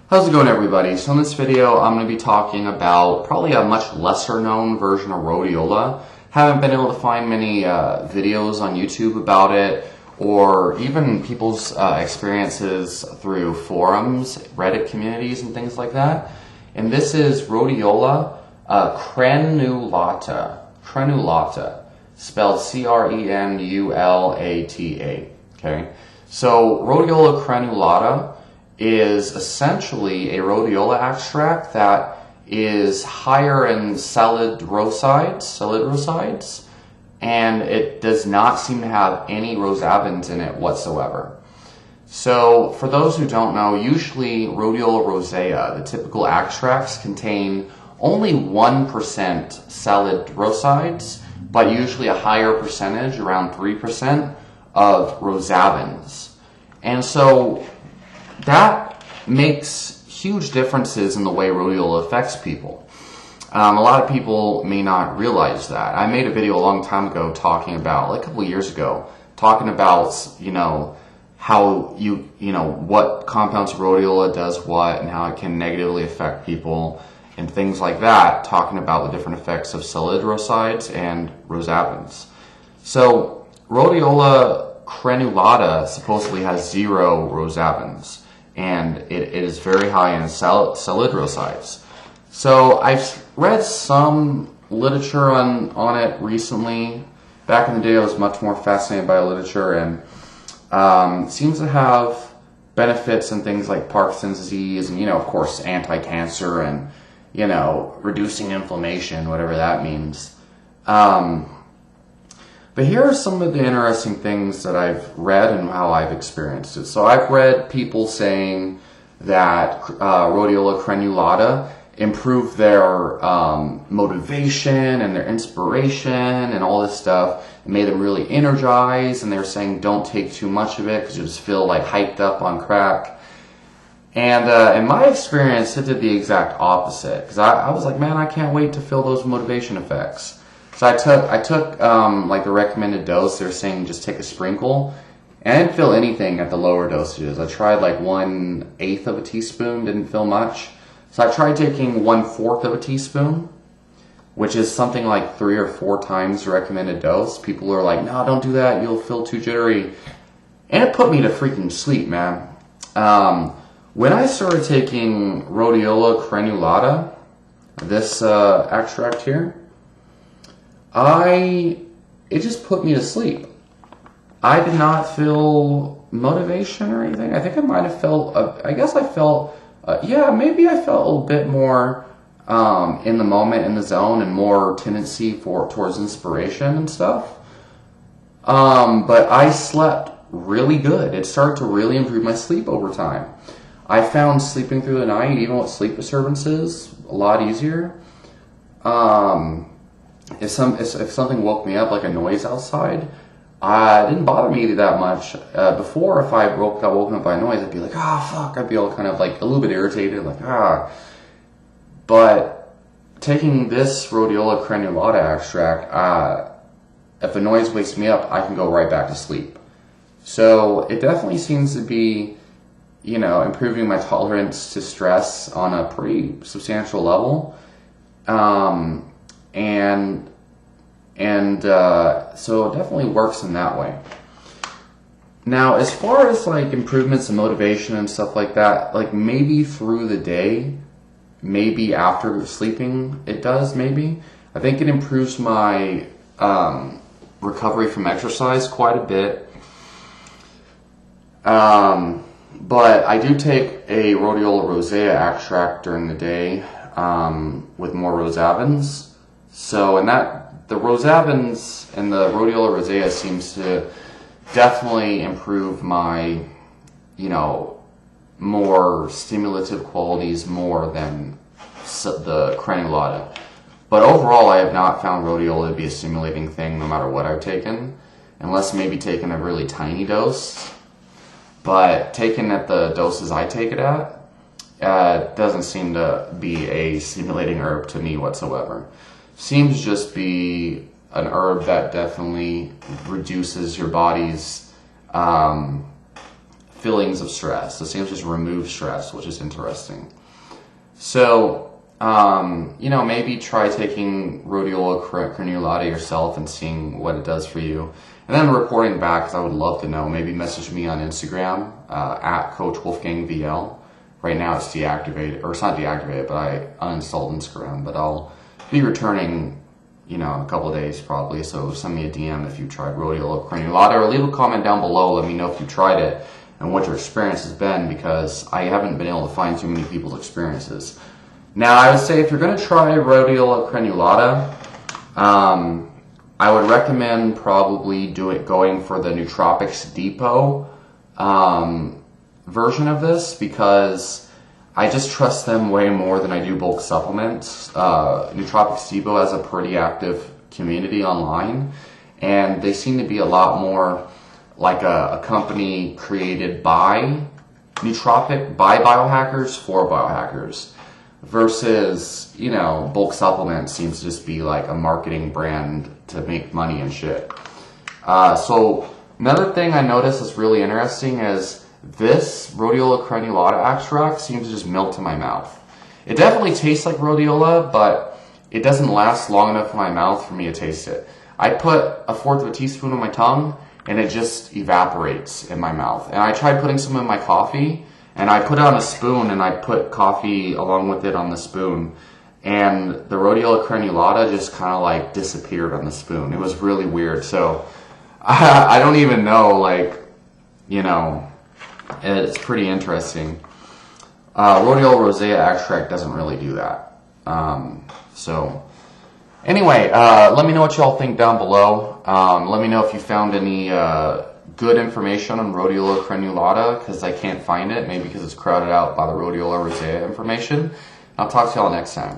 How's it going, everybody? So in this video, I'm going to be talking about probably a much lesser known version of rhodiola. Haven't been able to find many videos on YouTube about it, or even people's experiences through forums, Reddit communities, and things like that. And this is Rhodiola Crenulata. Crenulata, spelled C-R-E-N-U-L-A-T-A. Okay, so Rhodiola Crenulata is essentially a rhodiola extract that is higher in solid rosides, and it does not seem to have any rosavins in it whatsoever. So for those who don't know, usually Rhodiola rosea, the typical extracts, contain only 1% solid rosides, but usually a higher percentage, around 3%, of rosavins. And so that makes huge differences in the way rhodiola affects people. A lot of people may not realize that. I made a video a long time ago talking about, like a couple years ago, talking about, how what compounds of rhodiola does what and how it can negatively affect people and things like that, talking about the different effects of solid rosides and rosavins. So Rhodiola Crenulata supposedly has 0 rosavins, and it is very high in solid rosides. So I've read some literature on it recently. Back in the day, I was much more fascinated by literature, and seems to have benefits in things like Parkinson's disease, and of course, anti-cancer, and reducing inflammation, whatever that means. But here are some of the interesting things that I've read and how I've experienced it. So I've read people saying that Rhodiola Crenulata improved their motivation and their inspiration and all this stuff. It made them really energized, and they're saying don't take too much of it because you just feel like hyped up on crack. And in my experience, it did the exact opposite, because I was like, man, I can't wait to feel those motivation effects. So I took like the recommended dose. They're saying just take a sprinkle, and I didn't feel anything at the lower dosages. I tried like 1/8 of a teaspoon, didn't feel much. So I tried taking 1/4 of a teaspoon, which is something like 3 or 4 times the recommended dose. People are like, no, don't do that, you'll feel too jittery. And it put me to freaking sleep, man. When I started taking Rhodiola Crenulata, this extract here, it just put me to sleep. I did not feel motivation or anything. I think I might have felt, maybe I felt a little bit more in the moment, in the zone, and more tendency towards inspiration and stuff. But I slept really good. It started to really improve my sleep over time. I found sleeping through the night, even with sleep disturbances, a lot easier. If something woke me up, like a noise outside, it didn't bother me that much. Before, if I got woken up by a noise, I'd be like, fuck. I'd be all kind of like a little bit irritated, like, But taking this Rhodiola Crenulata extract, if a noise wakes me up, I can go right back to sleep. So it definitely seems to be, improving my tolerance to stress on a pretty substantial level. So it definitely works in that way. Now, as far as like improvements in motivation and stuff like that, like maybe through the day, maybe after sleeping, it does, maybe. I think it improves my recovery from exercise quite a bit. But I do take a Rhodiola rosea extract during the day with more rosavins. So, the rosavins and the Rhodiola rosea seems to definitely improve my, more stimulative qualities more than the Crenulata. But overall, I have not found Rhodiola to be a stimulating thing no matter what I've taken, unless maybe taken a really tiny dose. But taken at the doses I take it at, doesn't seem to be a stimulating herb to me whatsoever. Seems just be an herb that definitely reduces your body's feelings of stress. It seems to just remove stress, which is interesting. So, maybe try taking Rhodiola Crenulata yourself and seeing what it does for you. And then reporting back, because I would love to know. Maybe message me on Instagram, at Coach Wolfgang VL. Right now it's deactivated, or it's not deactivated, but I uninstalled Instagram. But I'll be returning, in a couple of days probably. So send me a DM if you tried Rhodiola Crenulata, or leave a comment down below. Let me know if you tried it and what your experience has been, because I haven't been able to find too many people's experiences. Now, I would say if you're going to try Rhodiola Crenulata, I would recommend probably going for the Nootropics Depot version of this, because I just trust them way more than I do bulk supplements. Nootropics Depot has a pretty active community online, and they seem to be a lot more like a company created by biohackers for biohackers, versus, bulk supplements seems to just be like a marketing brand to make money and shit. So another thing I noticed that's really interesting is this Rhodiola Crenulata extract seems to just melt in my mouth. It definitely tastes like rhodiola, but it doesn't last long enough in my mouth for me to taste it. I put 1/4 teaspoon on my tongue, and it just evaporates in my mouth. And I tried putting some in my coffee, and I put it on a spoon, and I put coffee along with it on the spoon. And the Rhodiola Crenulata just kind of like disappeared on the spoon. It was really weird. So I don't even know, it's pretty interesting. Rhodiola rosea extract doesn't really do that. Anyway, let me know what y'all think down below. Let me know if you found any good information on Rhodiola Crenulata, because I can't find it. Maybe because it's crowded out by the Rhodiola rosea information. I'll talk to y'all next time.